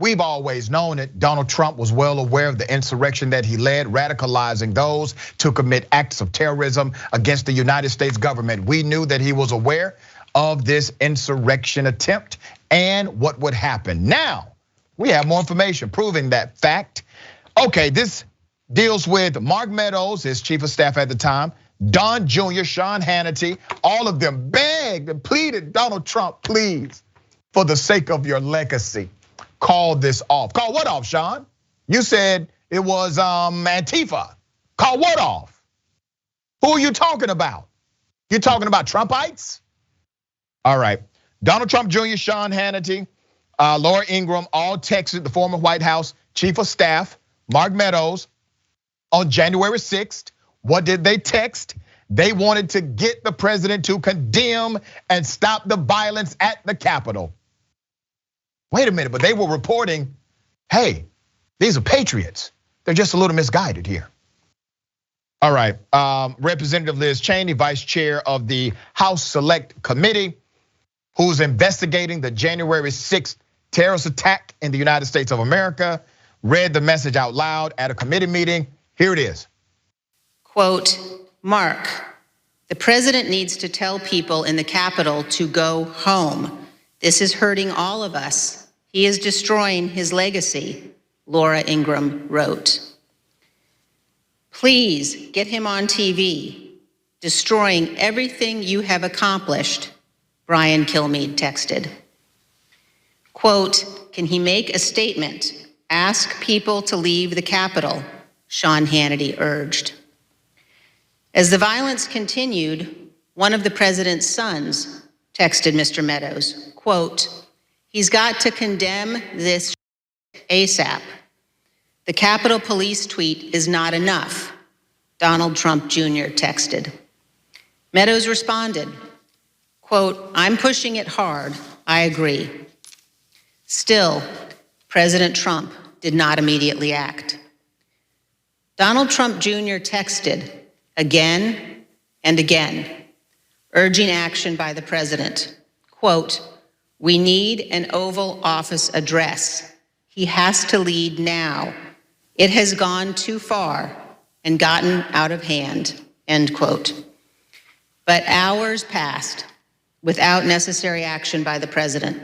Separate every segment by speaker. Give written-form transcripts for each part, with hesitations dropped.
Speaker 1: We've always known it. Donald Trump was well aware of the insurrection that he led, radicalizing those to commit acts of terrorism against the United States government. We knew that he was aware of this insurrection attempt and what would happen. Now, we have more information proving that fact. Okay, this deals with Mark Meadows, his chief of staff at the time, Don Jr., Sean Hannity, all of them begged and pleaded, Donald Trump, please, for the sake of your legacy, call this off. Call what off, Sean? You said it was Antifa. Call what off? Who are you talking about? You're talking about Trumpites? All right, Donald Trump Jr., Sean Hannity, Laura Ingraham all texted the former White House chief of staff, Mark Meadows, on January 6th. What did they text? They wanted to get the president to condemn and stop the violence at the Capitol. Wait a minute, but they were reporting, hey, these are patriots. They're just a little misguided here. All right, Representative Liz Cheney, vice chair of the House Select Committee, who's investigating the January 6th terrorist attack in the United States of America, read the message out loud at a committee meeting. Here it is.
Speaker 2: Quote, Mark, the president needs to tell people in the Capitol to go home. This is hurting all of us. He is destroying his legacy, Laura Ingraham wrote. Please get him on TV. Destroying everything you have accomplished, Brian Kilmeade texted. Quote, can he make a statement? Ask people to leave the Capitol, Sean Hannity urged. As the violence continued, one of the president's sons texted Mr. Meadows, quote, he's got to condemn this ASAP. The Capitol Police tweet is not enough, Donald Trump Jr. texted. Meadows responded, quote, I'm pushing it hard, I agree. Still, President Trump did not immediately act. Donald Trump Jr. texted again and again, urging action by the president. Quote, we need an Oval Office address. He has to lead now. It has gone too far and gotten out of hand, end quote. But hours passed without necessary action by the president.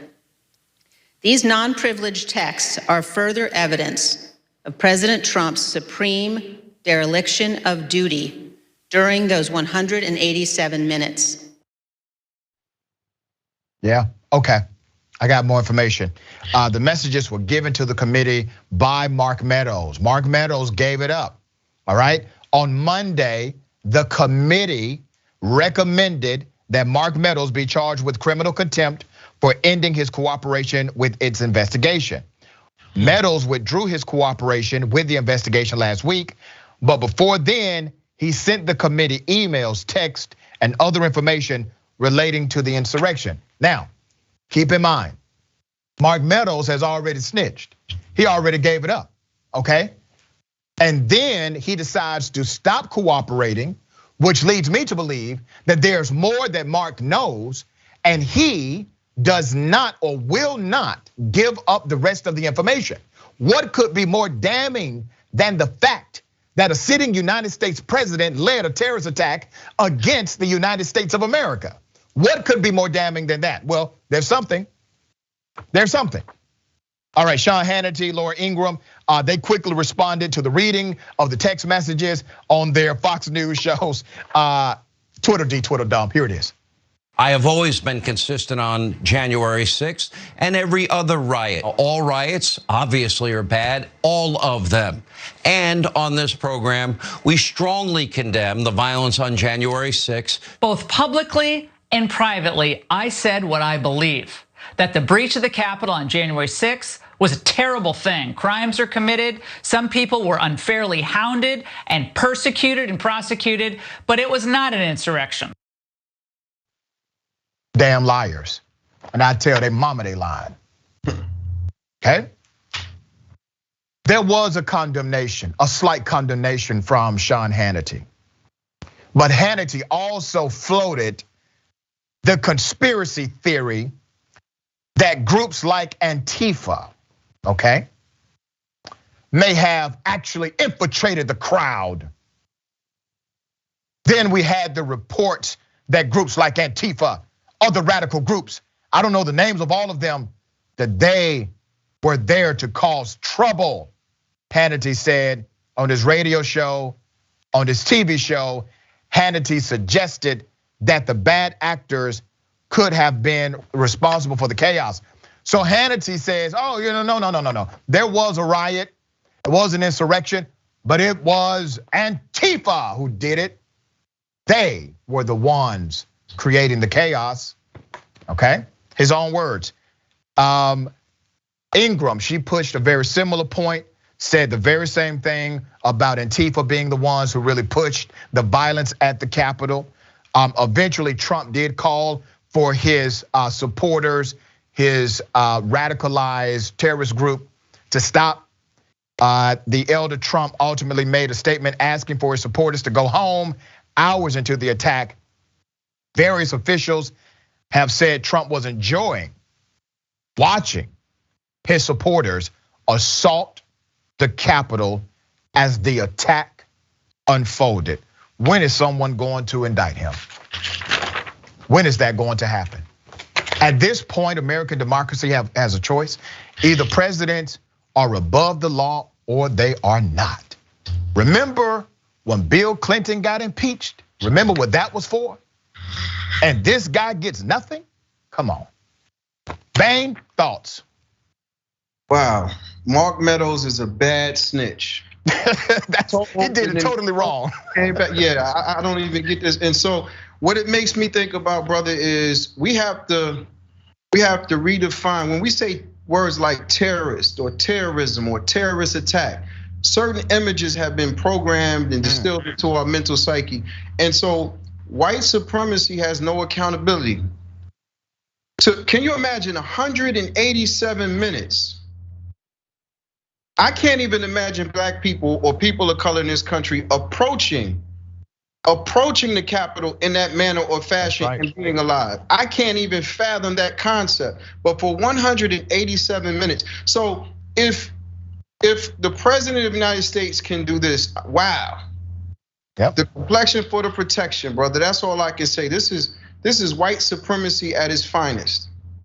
Speaker 2: These non-privileged texts are further evidence of President Trump's supreme dereliction of duty during those 187 minutes.
Speaker 1: Yeah, okay, I got more information. The messages were given to the committee by Mark Meadows. Mark Meadows gave it up, all right? On Monday, the committee recommended that Mark Meadows be charged with criminal contempt for ending his cooperation with its investigation. Meadows withdrew his cooperation with the investigation last week, but before then, he sent the committee emails, text, and other information relating to the insurrection. Now, keep in mind, Mark Meadows has already snitched. He already gave it up, okay? And then he decides to stop cooperating, which leads me to believe that there's more that Mark knows, and he does not or will not give up the rest of the information. What could be more damning than the fact that a sitting United States president led a terrorist attack against the United States of America? What could be more damning than that? Well, there's something. There's something. All right, Sean Hannity, Laura Ingraham, they quickly responded to the reading of the text messages on their Fox News shows. Twitter dump, here it is.
Speaker 3: I have always been consistent on January 6th and every other riot. All riots obviously are bad, all of them. And on this program, we strongly condemn the violence on January 6th.
Speaker 4: Both publicly and privately, I said what I believe, that the breach of the Capitol on January 6th was a terrible thing. Crimes are committed. Some people were unfairly hounded and persecuted and prosecuted, but it was not an insurrection.
Speaker 1: Damn liars. And I tell they mama they lying. Okay? There was a condemnation, a slight condemnation from Sean Hannity. But Hannity also floated the conspiracy theory that groups like Antifa okay, may have actually infiltrated the crowd. Then we had the reports that groups like Antifa, other radical groups, I don't know the names of all of them, that they were there to cause trouble. Hannity said on his radio show, on his TV show, Hannity suggested that the bad actors could have been responsible for the chaos. So Hannity says, oh, no. There was a riot, it was an insurrection, but it was Antifa who did it. They were the ones creating the chaos, okay? His own words. Ingram, she pushed a very similar point, said the very same thing about Antifa being the ones who really pushed the violence at the Capitol. Eventually, Trump did call for his supporters, his radicalized terrorist group to stop. The elder Trump ultimately made a statement asking for his supporters to go home. Hours into the attack, various officials have said Trump was enjoying watching his supporters assault the Capitol as the attack unfolded. When is someone going to indict him? When is that going to happen? At this point, American democracy has a choice. Either presidents are above the law or they are not. Remember when Bill Clinton got impeached? Remember what that was for? And this guy gets nothing? Come on. Bain, thoughts?
Speaker 5: Wow, Mark Meadows is a bad snitch.
Speaker 1: He did it totally wrong.
Speaker 5: Yeah, I don't even get this. And so what it makes me think about, brother, is we have to redefine when we say words like terrorist or terrorism or terrorist attack. Certain images have been programmed and distilled into our mental psyche. And so white supremacy has no accountability. So can you imagine 187 minutes? I can't even imagine black people or people of color in this country approaching the Capitol in that manner or fashion and being alive. I can't even fathom that concept. But for 187 minutes. So if the president of the United States can do this, wow.
Speaker 1: Yep.
Speaker 5: The complexion for the protection, brother. That's all I can say. This is white supremacy at its finest.